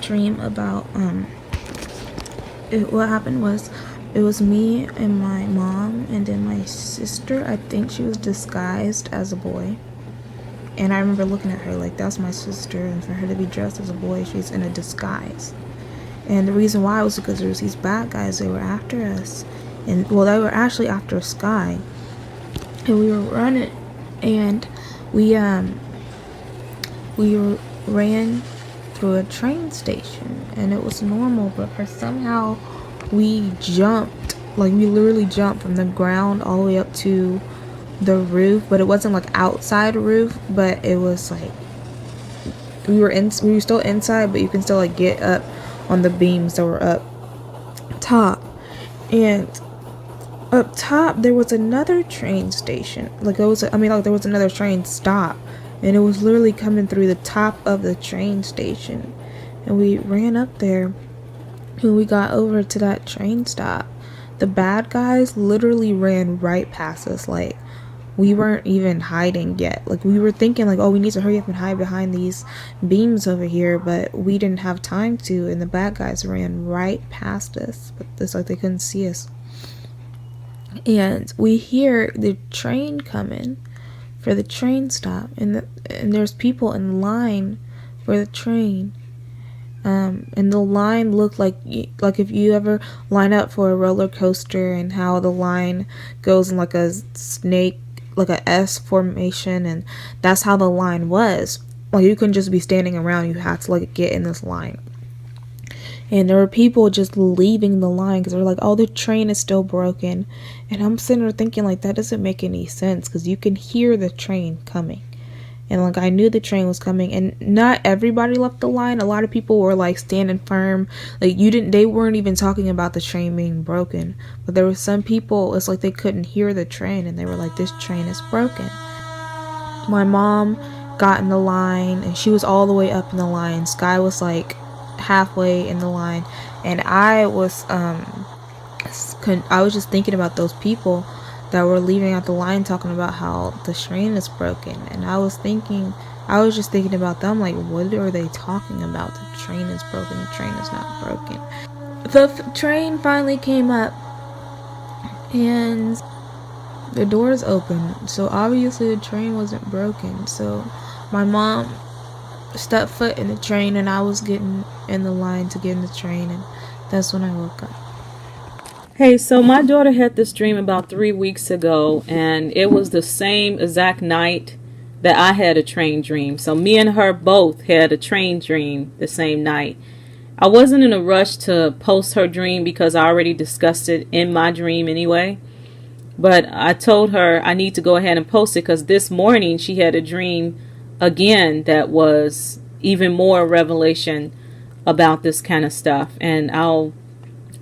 dream about what happened was, it was me and my mom, and then my sister. I think she was disguised as a boy. And I remember looking at her like, that's my sister, and for her to be dressed as a boy, she's in a disguise. And the reason why was because there was these bad guys. They were after us, and well, they were actually after Sky, and we were running, and we ran through a train station, and it was normal, but for somehow we jumped, like we literally jumped from the ground all the way up to the roof, but it wasn't like outside the roof, but it was like we were still inside, but you can still like get up on the beams that were up top. And up top there was another train station, like there was another train stop, and it was literally coming through the top of the train station. And we ran up there. When we got over to that train stop, the bad guys literally ran right past us. Like, we weren't even hiding yet. Like, we were thinking like, oh, we need to hurry up and hide behind these beams over here, but we didn't have time to, and the bad guys ran right past us, but it's like they couldn't see us. And we hear the train coming for the train stop, and there's people in line for the train. And the line looked like if you ever line up for a roller coaster, and how the line goes in like a snake, like a S formation, and that's how the line was. Like, you couldn't just be standing around, you had to like get in this line. And there were people just leaving the line because they're like, oh, the train is still broken. And I'm sitting there thinking like, that doesn't make any sense, because you can hear the train coming. And like, I knew the train was coming, and not everybody left the line. A lot of people were like standing firm. Like, they weren't even talking about the train being broken, but there were some people, it's like they couldn't hear the train, and they were like, this train is broken. My mom got in the line, and she was all the way up in the line. Sky was like halfway in the line, and I was just thinking about those people that were leaving out the line, talking about how the train is broken. And I was just thinking about them, like, what are they talking about? The train is broken, the train is not broken. The train finally came up, and the doors opened, so obviously the train wasn't broken. So my mom stepped foot in the train, and I was getting in the line to get in the train, and that's when I woke up. Hey, so my daughter had this dream about 3 weeks ago, and it was the same exact night that I had a train dream. So me and her both had a train dream the same night. I wasn't in a rush to post her dream because I already discussed it in my dream anyway. But I told her I need to go ahead and post it because this morning she had a dream again that was even more revelation about this kind of stuff. And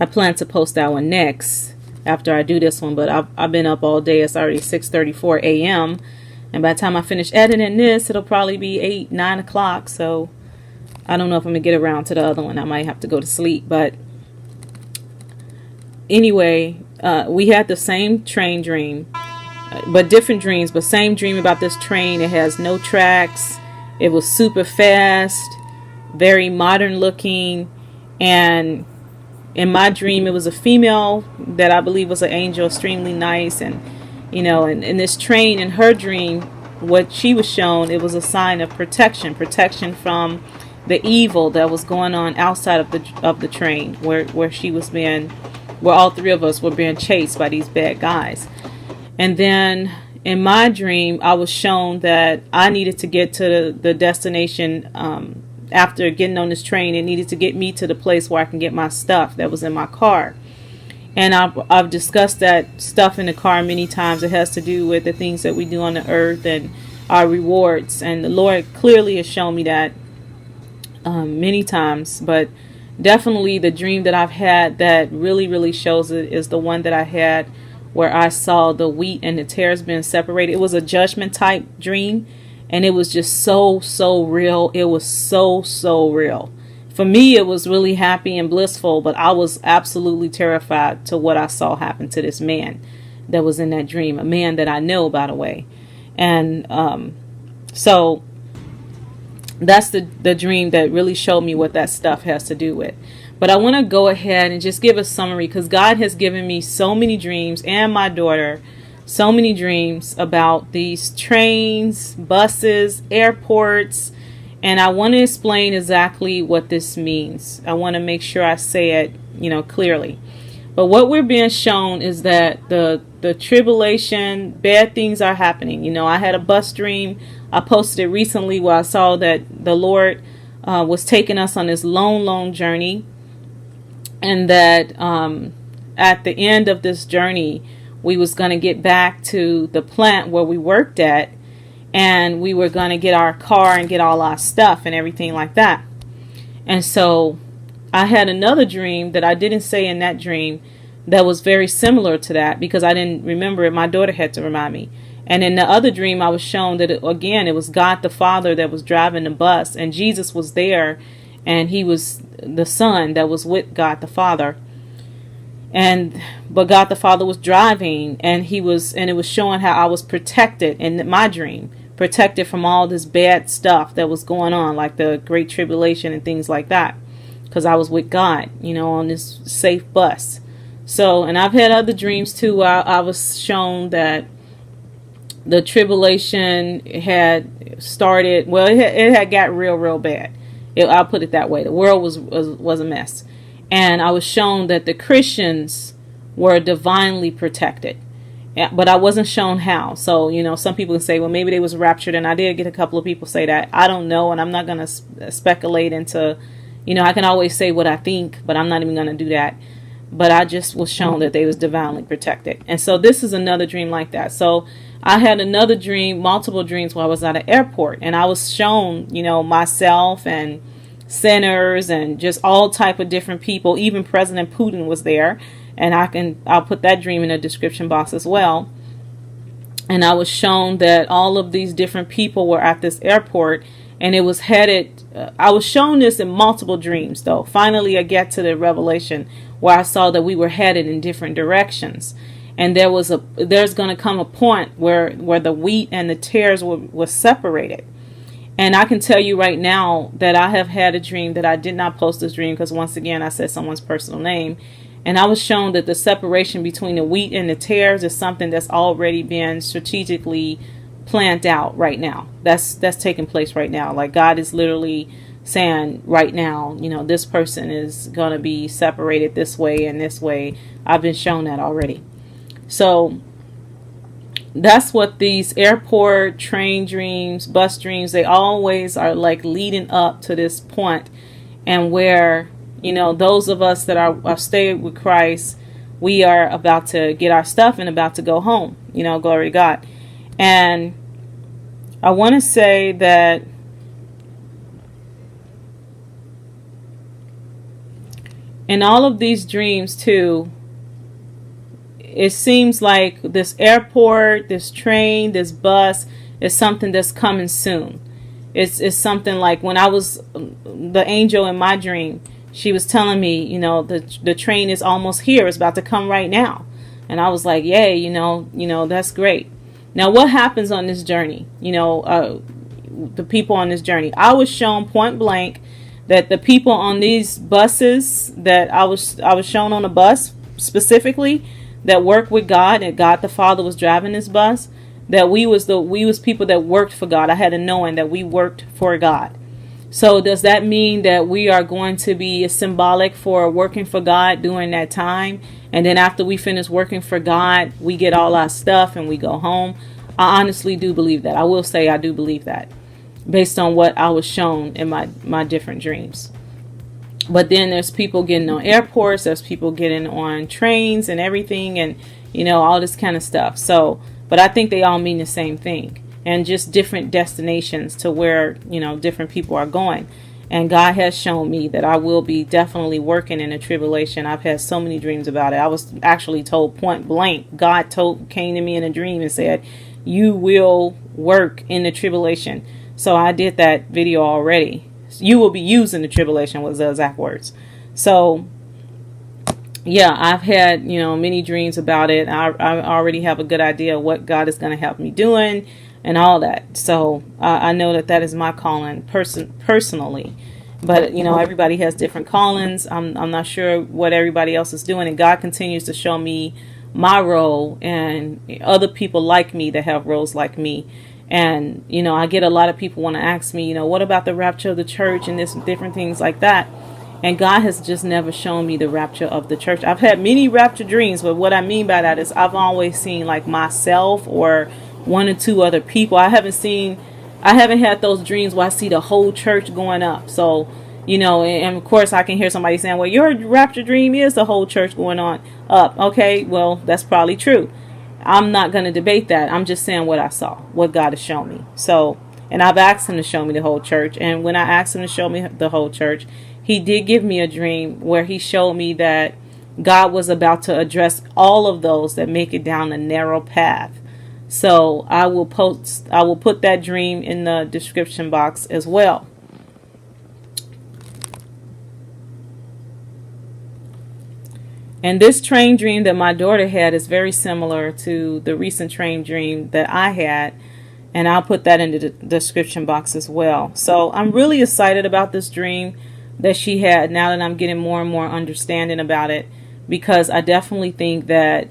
I plan to post that one next after I do this one, but I've been up all day. It's already 6:34 a.m. and by the time I finish editing this, it'll probably be 8-9 o'clock. So I don't know if I'm gonna get around to the other one. I might have to go to sleep. But anyway, we had the same train dream, but different dreams, but same dream about this train. It has no tracks. It was super fast, very modern looking, and in my dream, it was a female that I believe was an angel, extremely nice. And, you know, and in this train, in her dream, what she was shown, it was a sign of protection from the evil that was going on outside of the train, where she was where all three of us were being chased by these bad guys. And then in my dream, I was shown that I needed to get to the destination. After getting on this train, it needed to get me to the place where I can get my stuff that was in my car. And I've discussed that stuff in the car many times. It has to do with the things that we do on the earth and our rewards. And the Lord clearly has shown me that many times. But definitely the dream that I've had that really, really shows it is the one that I had where I saw the wheat and the tares being separated. It was a judgment type dream. And it was just so real. It was so real. For me, it was really happy and blissful, but I was absolutely terrified to what I saw happen to this man that was in that dream. A man that I know, by the way. And so That's the dream that really showed me what that stuff has to do with. But I want to go ahead and just give a summary, because God has given me so many dreams, and my daughter so many dreams about these trains, buses, airports, and I want to explain exactly what this means. I want to make sure I say it, clearly. But what we're being shown is that the tribulation, bad things are happening. I had a bus dream. I posted it recently where I saw that the Lord was taking us on this long, long journey, and that at the end of this journey, we was going to get back to the plant where we worked at, and we were going to get our car and get all our stuff and everything like that. And so I had another dream that I didn't say in that dream that was very similar to that, because I didn't remember it. My daughter had to remind me. And in the other dream, I was shown that, it was God the Father that was driving the bus, and Jesus was there, and he was the Son that was with God the Father. But God the Father was driving, and it was showing how I was protected in my dream, protected from all this bad stuff that was going on, like the Great Tribulation and things like that, because I was with God, on this safe bus. So, and I've had other dreams too. I was shown that the tribulation had started. Well, it had got real, real bad. I'll put it that way. The world was a mess. And I was shown that the Christians were divinely protected. But I wasn't shown how. So, some people can say, well, maybe they was raptured. And I did get a couple of people say that. I don't know. And I'm not going to speculate into, I can always say what I think, but I'm not even going to do that. But I just was shown that they was divinely protected. And so this is another dream like that. So I had another dream, multiple dreams, while I was at an airport. And I was shown, myself and senators and just all type of different people. Even President Putin was there, and I'll put that dream in the description box as well. And I was shown that all of these different people were at this airport, and it was headed. I was shown this in multiple dreams, though. Finally, I get to the revelation where I saw that we were headed in different directions, and there's going to come a point where the wheat and the tares were separated. And I can tell you right now that I have had a dream that I did not post this dream, because once again I said someone's personal name, and I was shown that the separation between the wheat and the tares is something that's already been strategically planned out right now. That's taking place right now. Like God is literally saying right now, this person is going to be separated this way and this way. I've been shown that already. So that's what these airport, train dreams, bus dreams, they always are like leading up to this point, and where, those of us that are stayed with Christ, we are about to get our stuff and about to go home, glory to God. And I want to say that in all of these dreams too, it seems like this airport, this train, this bus is something that's coming soon. It's something like when I was the angel in my dream, she was telling me, the train is almost here. It's about to come right now. And I was like, yay, that's great. Now, what happens on this journey? The people on this journey. I was shown point blank that the people on these buses that I was shown on a bus specifically that worked with God, and God the Father was driving this bus, that we was people that worked for God. I had a knowing that we worked for God. So does that mean that we are going to be symbolic for working for God during that time? And then after we finish working for God, we get all our stuff and we go home? I honestly do believe that. I will say I do believe that, based on what I was shown in my different dreams. But then there's people getting on airports, there's people getting on trains and everything, and all this kind of stuff. So, but I think they all mean the same thing, and just different destinations to where different people are going. And God has shown me that I will be definitely working in the tribulation. I've had so many dreams about it. I was actually told point blank. God came to me in a dream and said, "You will work in the tribulation." So I did that video already. You will be used in the tribulation was the exact words. So yeah, I've had many dreams about it. I already have a good idea of what God is going to help me doing. and all that. So I know that that is my calling personally. But everybody has different callings. I'm not sure what everybody else is doing, and God continues to show me my role and other people like me that have roles like me. And I get a lot of people want to ask me, what about the rapture of the church and this different things like that. And God has just never shown me the rapture of the church. I've had many rapture dreams, but what I mean by that is I've always seen like myself or one or two other people. I haven't had those dreams where I see the whole church going up. So, and of course I can hear somebody saying, well, your rapture dream is the whole church going on up. Okay, well, that's probably true. I'm not going to debate that. I'm just saying what I saw, what God has shown me. So, and I've asked him to show me the whole church. And when I asked him to show me the whole church, he did give me a dream where he showed me that God was about to address all of those that make it down the narrow path. So I will put that dream in the description box as well. And this train dream that my daughter had is very similar to the recent train dream that I had. And I'll put that in the description box as well. So I'm really excited about this dream that she had now that I'm getting more and more understanding about it. Because I definitely think that,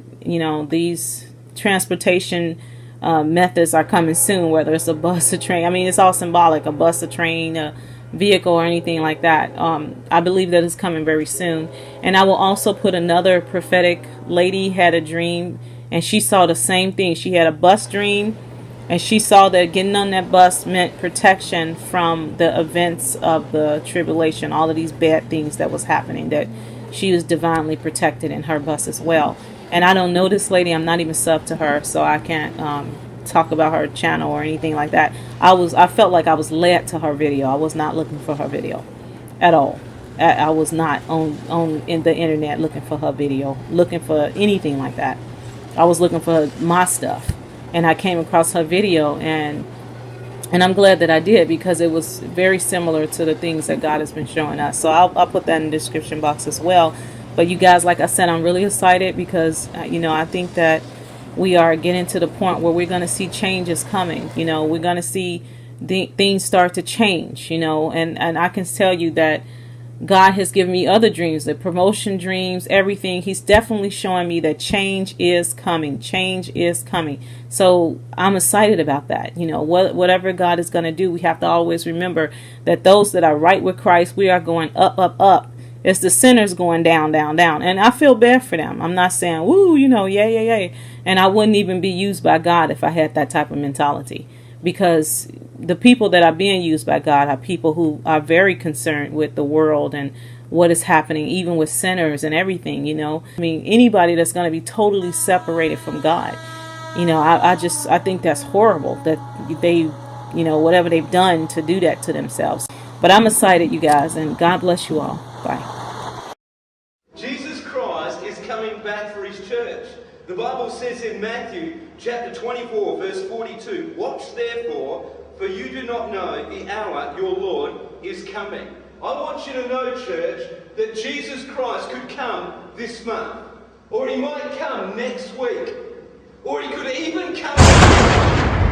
these transportation methods are coming soon, whether it's a bus, a train. I mean, it's all symbolic, a bus, a train, a vehicle, or anything like that. I believe that it's coming very soon. And I will also put another prophetic lady had a dream, and she saw the same thing. She had a bus dream, and she saw that getting on that bus meant protection from the events of the tribulation, all of these bad things that was happening, that she was divinely protected in her bus as well. And I don't know this lady. I'm not even sub to her, so I can't talk about her channel or anything like that. I felt like I was led to her video. I was not looking for her video at all. I was not on in the internet looking for her video, looking for anything like that. I was looking for my stuff, and I came across her video, and I'm glad that I did, because it was very similar to the things that God has been showing us. So I'll put that in the description box as well. But you guys, like I said, I'm really excited because, I think that we are getting to the point where we're going to see changes coming. We're going to see things start to change, and I can tell you that God has given me other dreams, the promotion dreams, everything. He's definitely showing me that change is coming. Change is coming. So I'm excited about that. Whatever God is going to do, we have to always remember that those that are right with Christ, we are going up, up, up. It's the sinners going down, down, down. And I feel bad for them. I'm not saying, woo, yay. And I wouldn't even be used by God if I had that type of mentality. Because the people that are being used by God are people who are very concerned with the world and what is happening, even with sinners and everything, I mean, anybody that's going to be totally separated from God, I think that's horrible that they, whatever they've done to do that to themselves. But I'm excited, you guys, and God bless you all. Bye. Jesus Christ is coming back for his church. The Bible says in Matthew chapter 24 verse 42, "Watch therefore, for you do not know the hour your Lord is coming." I want you to know, church, that Jesus Christ could come this month, or he might come next week, or he could even come